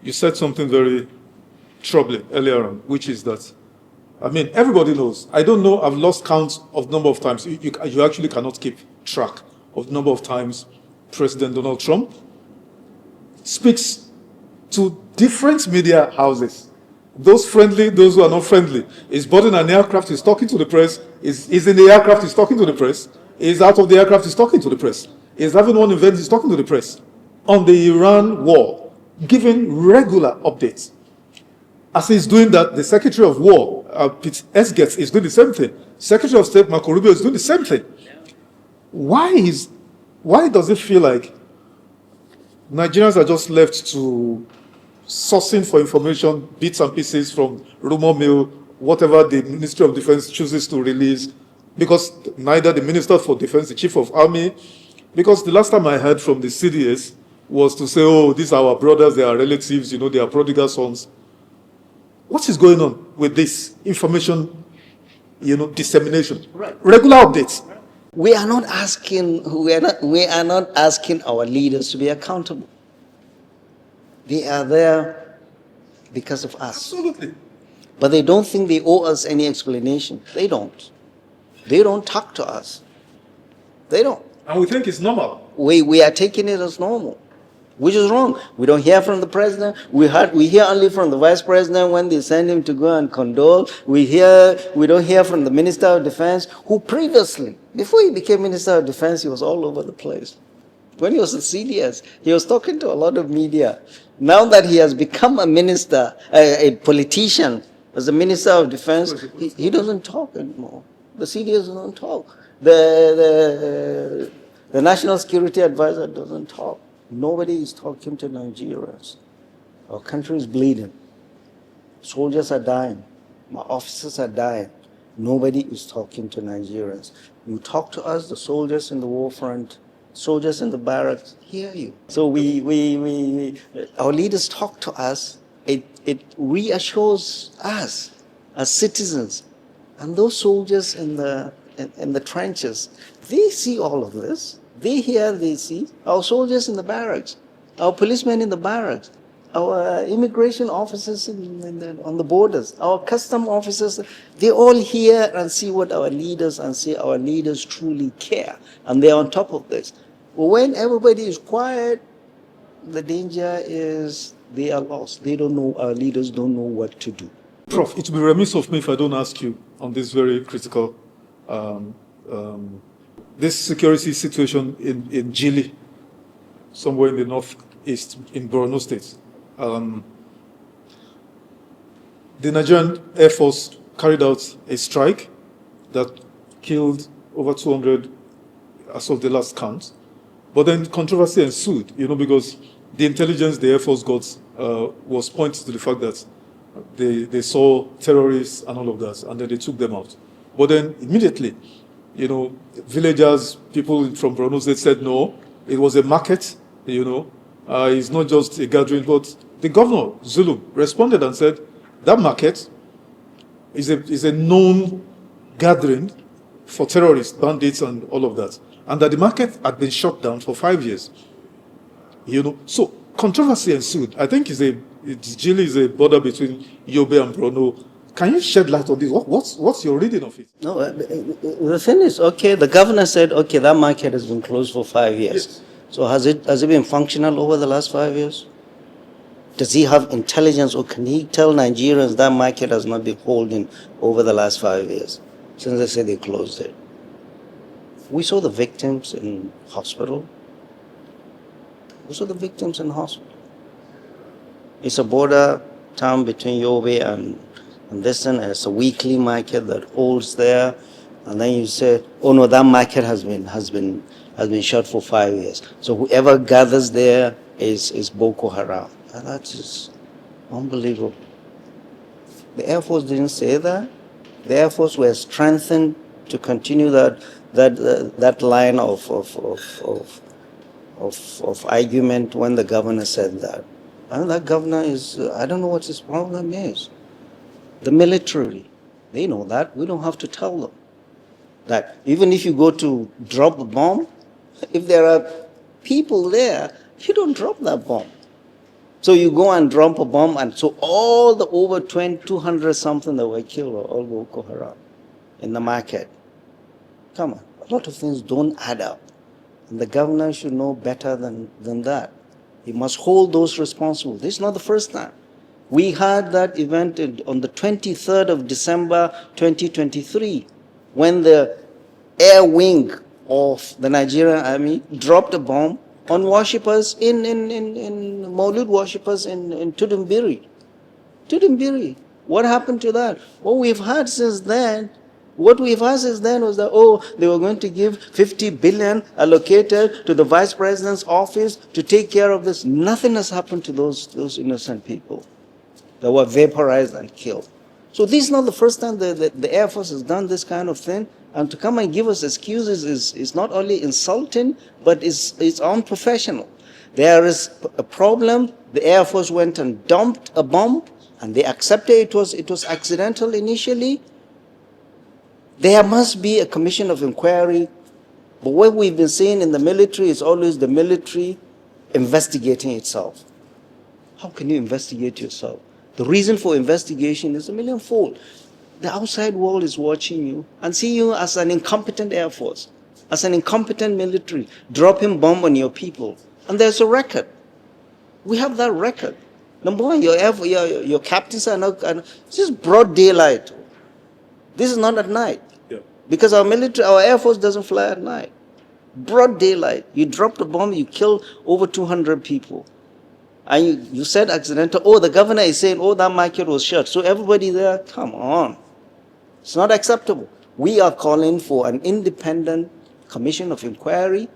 you said something very troubling earlier on, which is that, I mean, everybody knows. I don't know, I've lost count of the number of times. You actually cannot keep track of the number of times President Donald Trump speaks to different media houses. Those friendly, those who are not friendly. He's boarding an aircraft, he's talking to the press. He's in the aircraft, he's talking to the press. He's out of the aircraft, he's talking to the press. He's having one event, he's talking to the press. On the Iran war, giving regular updates. As he's doing that, the Secretary of War, Pete Esgetz, is doing the same thing. Secretary of State Marco Rubio is doing the same thing. Why does it feel like Nigerians are just left to sourcing for information, bits and pieces from rumor mill, whatever the Ministry of Defense chooses to release, because neither the Minister for Defense, the Chief of Army, because the last time I heard from the CDS was to say, oh, these are our brothers, they are relatives, you know, they are prodigal sons. What is going on with this information, you know, dissemination? Right. Regular updates. We are not asking our leaders to be accountable. They are there because of us. Absolutely. But they don't think they owe us any explanation. They don't. They don't talk to us. They don't. And we think it's normal. We are taking it as normal, which is wrong. We don't hear from the president. We hear only from the vice president when they send him to go and condole. We don't hear from the Minister of Defense, who previously, before he became Minister of Defense, he was all over the place. When he was at CDS, he was talking to a lot of media. Now that he has become a minister, a politician, as a Minister of Defense, he doesn't talk anymore. The CDS doesn't talk. The National Security Advisor doesn't talk. Nobody is talking to Nigerians. Our country is bleeding. Soldiers are dying. My officers are dying. Nobody is talking to Nigerians. You talk to us, the soldiers in the war front, soldiers in the barracks hear you. So our leaders talk to us. It reassures us as citizens. And those soldiers in the trenches, they see all of this. They hear, they see. Our soldiers in the barracks, our policemen in the barracks, our immigration officers on the borders, our custom officers, they all hear and see what our leaders and say our leaders truly care. And they're on top of this. But when everybody is quiet, the danger is they are lost. They don't know, our leaders don't know what to do. Prof, it would be remiss of me if I don't ask you on this very critical this security situation in Jili, somewhere in the northeast, in Borno State. The Nigerian Air Force carried out a strike that killed over 200 as of the last count. But then controversy ensued, you know, because the intelligence the Air Force got was pointing to the fact that they saw terrorists and all of that, and then they took them out. But then immediately, you know, villagers, people from Borno State said no, it was a market, you know, it's not just a gathering. But the governor, Zulum, responded and said that market is a known gathering for terrorists, bandits, and all of that, and that the market had been shut down for 5 years. You know, so controversy ensued. I think Jili is a border between Yobe and Borno. Can you shed light on this? What's your reading of it? No, the thing is, okay, the governor said, okay, that market has been closed for 5 years. Yes. So has it been functional over the last 5 years? Does he have intelligence, or can he tell Nigerians that market has not been holding over the last 5 years since they said they closed it? We saw the victims in hospital. It's a border town between Yobe and this, and it's a weekly market that holds there. And then you say, oh no, that market has been shut for 5 years. So whoever gathers there is Boko Haram. And that's just unbelievable. The Air Force didn't say that. The Air Force were strengthened to continue that line of argument when the governor said that. And that governor is, I don't know what his problem is. The military, they know that. We don't have to tell them that. Even if you go to drop a bomb, if there are people there, you don't drop that bomb. So you go and drop a bomb, and so all the over 200 something that were killed were all Boko Haram in the market. Come on, a lot of things don't add up. And the governor should know better than that. He must hold those responsible. This is not the first time. We had that event on the 23rd of December 2023, when the air wing of the Nigerian army dropped a bomb on worshippers in Maulud worshippers in Tudun Biri. Tudun Biri. What happened to that? What we've had since then was that, oh, they were going to give 50 billion allocated to the vice president's office to take care of this. Nothing has happened to those innocent people that were vaporized and killed. So this is not the first time the Air Force has done this kind of thing. And to come and give us excuses is not only insulting, but it's unprofessional. There is a problem. The Air Force went and dumped a bomb, and they accepted it was accidental initially. There must be a commission of inquiry. But what we've been seeing in the military is always the military investigating itself. How can you investigate yourself? The reason for investigation is a millionfold. The outside world is watching you and see you as an incompetent Air Force, as an incompetent military, dropping bomb on your people. And there's a record. We have that record. Number one, your captains are not, this is broad daylight. This is not at night. Yeah. Because our Air Force doesn't fly at night. Broad daylight. You dropped a bomb, you killed over 200 people. And you said accidental. Oh, the governor is saying, oh, that market was shut. So everybody there, come on. It's not acceptable. We are calling for an independent commission of inquiry.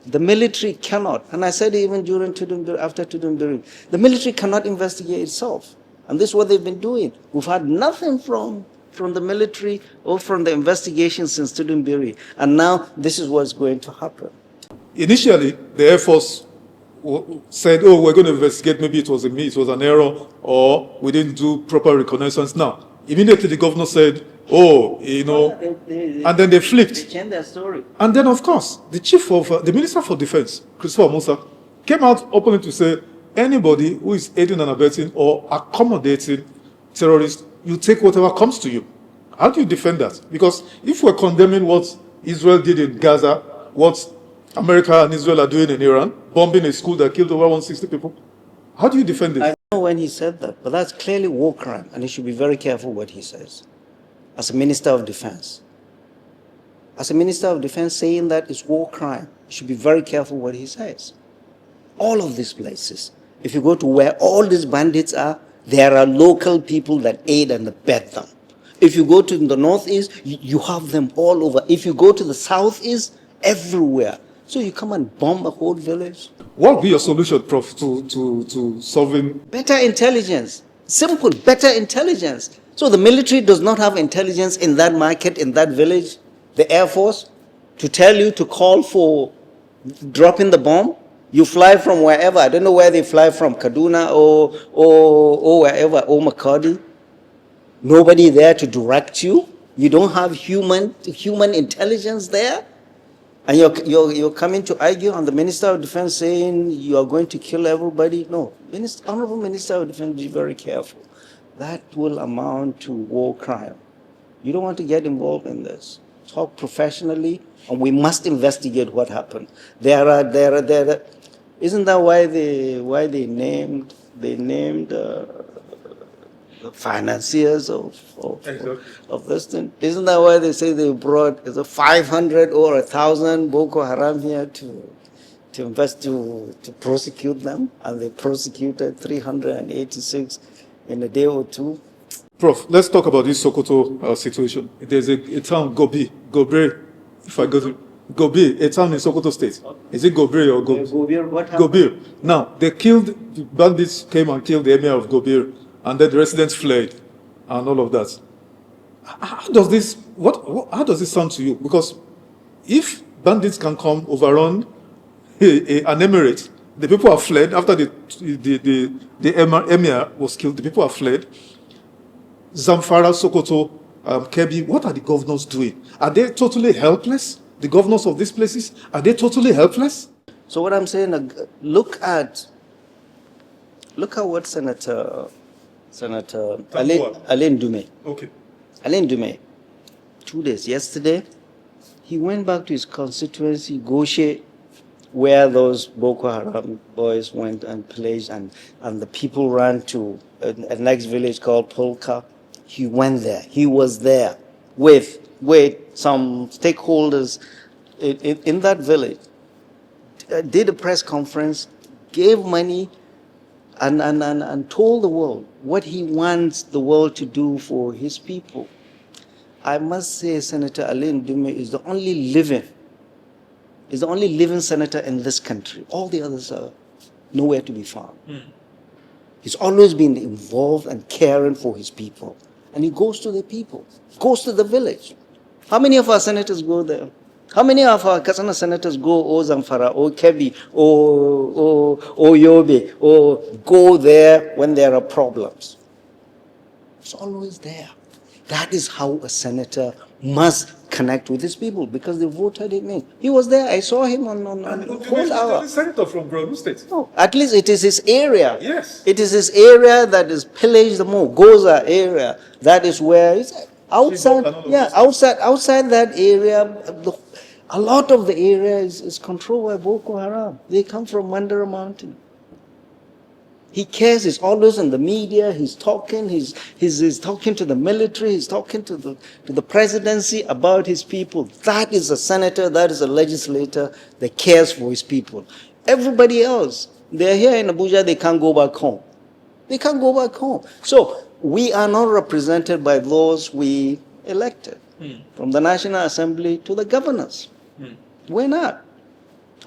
The military cannot, and I said even during after Tudun Biri, the military cannot investigate itself. And this is what they've been doing. We've had nothing from the military or from the investigation since Tudun Biri. And now this is what's going to happen. Initially, the Air Force said, oh, we're going to investigate, maybe it was an error, or we didn't do proper reconnaissance. Now, immediately the governor said, oh, and then they flipped. They changed their story. And then, of course, the Minister for Defence, Christopher Musa, came out openly to say, anybody who is aiding and abetting or accommodating terrorists, you take whatever comes to you. How do you defend that? Because if we're condemning what Israel did in Gaza, what America and Israel are doing in Iran, bombing a school that killed over 160 people, how do you defend it? I know when he said that, but that's clearly war crime, and he should be very careful what he says. As a Minister of Defense. As a Minister of Defense saying that is war crime, he should be very careful what he says. All of these places, if you go to where all these bandits are, there are local people that aid and abet them. If you go to the northeast, you have them all over. If you go to the southeast, everywhere. So you come and bomb a whole village. What would be your solution, Prof, to solving? Better intelligence. Simple, better intelligence. So the military does not have intelligence in that market, in that village, the Air Force, to tell you to call for dropping the bomb. You fly from wherever. I don't know where they fly from, Kaduna or wherever, or Makadi. Nobody there to direct you. You don't have human intelligence there. And you're coming to argue on the Minister of Defense saying you are going to kill everybody. No, Honorable Minister of Defense, be very careful. That will amount to war crime. You don't want to get involved in this. Talk professionally, and we must investigate what happened. Isn't that why they named the financiers of this thing? Isn't that why they say they brought 500 or 1,000 Boko Haram here to prosecute them, and they prosecuted 386 in a day or two? Prof, let's talk about this Sokoto situation. There's a town, Gobi, if I go to Gobi, a town in Sokoto State. Is it Gobi or Gobi? Gobir, what happened? Gobir. Now, the bandits came and killed the Emir of Gobir, and then the residents fled, and all of that. How does this sound to you? Because if bandits can come overrun an emirate, the people have fled after the Emir was killed. The people have fled. Zamfara, Sokoto, Kebbi, what are the governors doing? Are they totally helpless? The governors of these places, are they totally helpless? So what I'm saying, look at Look at what Senator Tambuwal. Allen Dum. Okay. Allen Dum, 2 days, yesterday, he went back to his constituency, Goshe, where those Boko Haram boys went and pillaged, and the people ran to a next village called Polka. He went there. He was there with some stakeholders in that village, did a press conference, gave money, and told the world what he wants the world to do for his people. I must say Senator Allen Dum is the only living senator in this country. All the others are nowhere to be found. He's always been involved and caring for his people. And he goes to the people, goes to the village. How many of our senators go there? How many of our Kasana senators go, Zamfara, or Kebi, or Yobe, or go there when there are problems? It's always there. That is how a senator must connect with his people, because they voted him in. He was there. I saw him on whole hour. He's a senator from Borno State. No, at least it is his area. Yes. It is his area that is pillaged the most. Goza area. That is where it's outside. Yeah, outside that area. A lot of the area is controlled by Boko Haram. They come from Mandara Mountain. He cares. He's always in the media. He's talking. He's talking to the military. He's talking to the presidency about his people. That is a senator. That is a legislator that cares for his people. Everybody else, they're here in Abuja. They can't go back home. They can't go back home. So we are not represented by those we elected, from the National Assembly to the governors. We're not.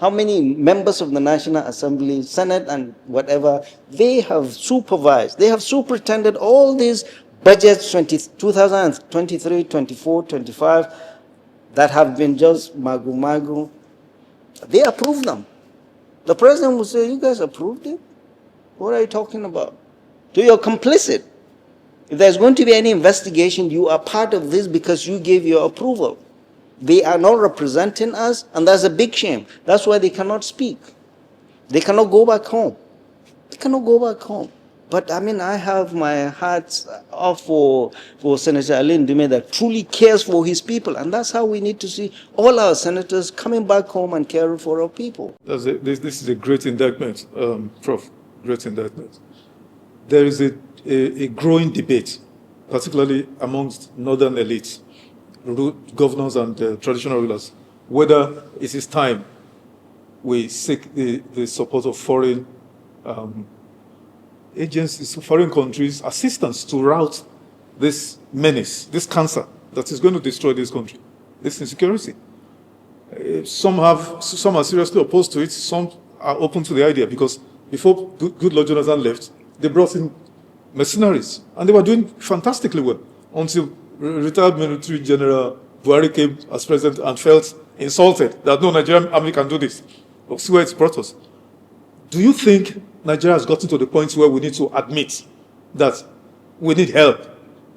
How many members of the National Assembly, Senate, and whatever, they have supervised, they have superintended all these budgets 2023, 24, 25 that have been just magu. They approved them. The president will say, you guys approved it? What are you talking about? So you're complicit. If there's going to be any investigation, you are part of this because you gave your approval. They are not representing us, and that's a big shame. That's why they cannot speak. They cannot go back home. They cannot go back home. But I mean, I have my heart off for Senator Allen Dum that truly cares for his people, and that's how we need to see all our senators coming back home and caring for our people. This is a great indictment, Prof. Great indictment. There is a growing debate, particularly amongst northern elites, governors and traditional rulers, whether it is time we seek the support of foreign agencies, foreign countries, assistance to rout this menace, this cancer that is going to destroy this country, this insecurity. Some are seriously opposed to it. Some are open to the idea, because before good Lord Jonathan left, they brought in mercenaries, and they were doing fantastically well until retired military general Buhari came as president and felt insulted that no Nigerian army can do this. But see where it's brought us. Do you think Nigeria has gotten to the point where we need to admit that we need help,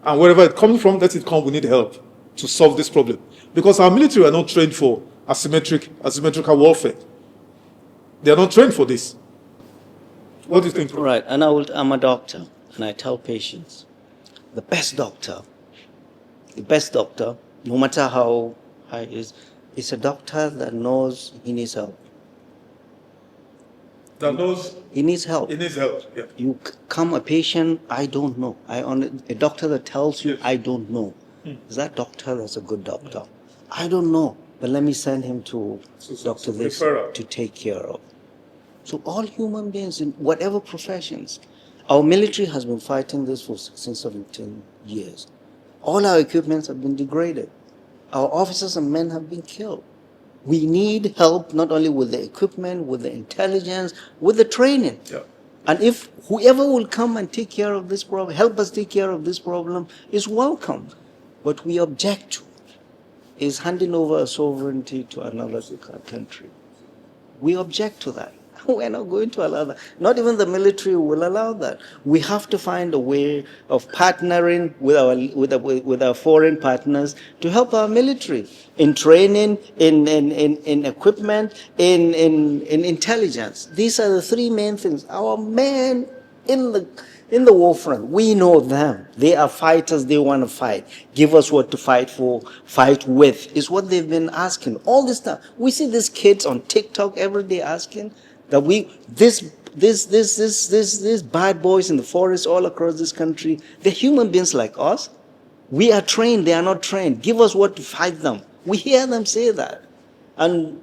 and wherever it comes from, let it come, we need help to solve this problem? Because our military are not trained for asymmetrical warfare. They are not trained for this. What do you think? Right, and I'm a doctor, and I tell patients, the best doctor, no matter how high is a doctor that knows he needs help. That knows he needs help. He needs help. Yeah. You come a patient, I don't know. A doctor that tells you, yes, I don't know. Is that doctor that's a good doctor? I don't know, but let me send him to Dr. This to take care of. So all human beings in whatever professions, our military has been fighting this for 16, 17 years. All our equipments have been degraded. Our officers and men have been killed. We need help not only with the equipment, with the intelligence, with the training. Yeah. And if whoever will come and take care of this problem, help us take care of this problem, is welcome. What we object to is handing over a sovereignty to another country. We object to that. We're not going to allow that. Not even the military will allow that. We have to find a way of partnering with our foreign partners to help our military in training, in equipment, in intelligence. These are the three main things. Our men in the war front. We know them. They are fighters. They want to fight. Give us what to fight for, fight with, is what they've been asking all this time. We see these kids on TikTok every day asking that these bad boys in the forest all across this country, they're human beings like us. We are trained. They are not trained. Give us what to fight them. We hear them say that. And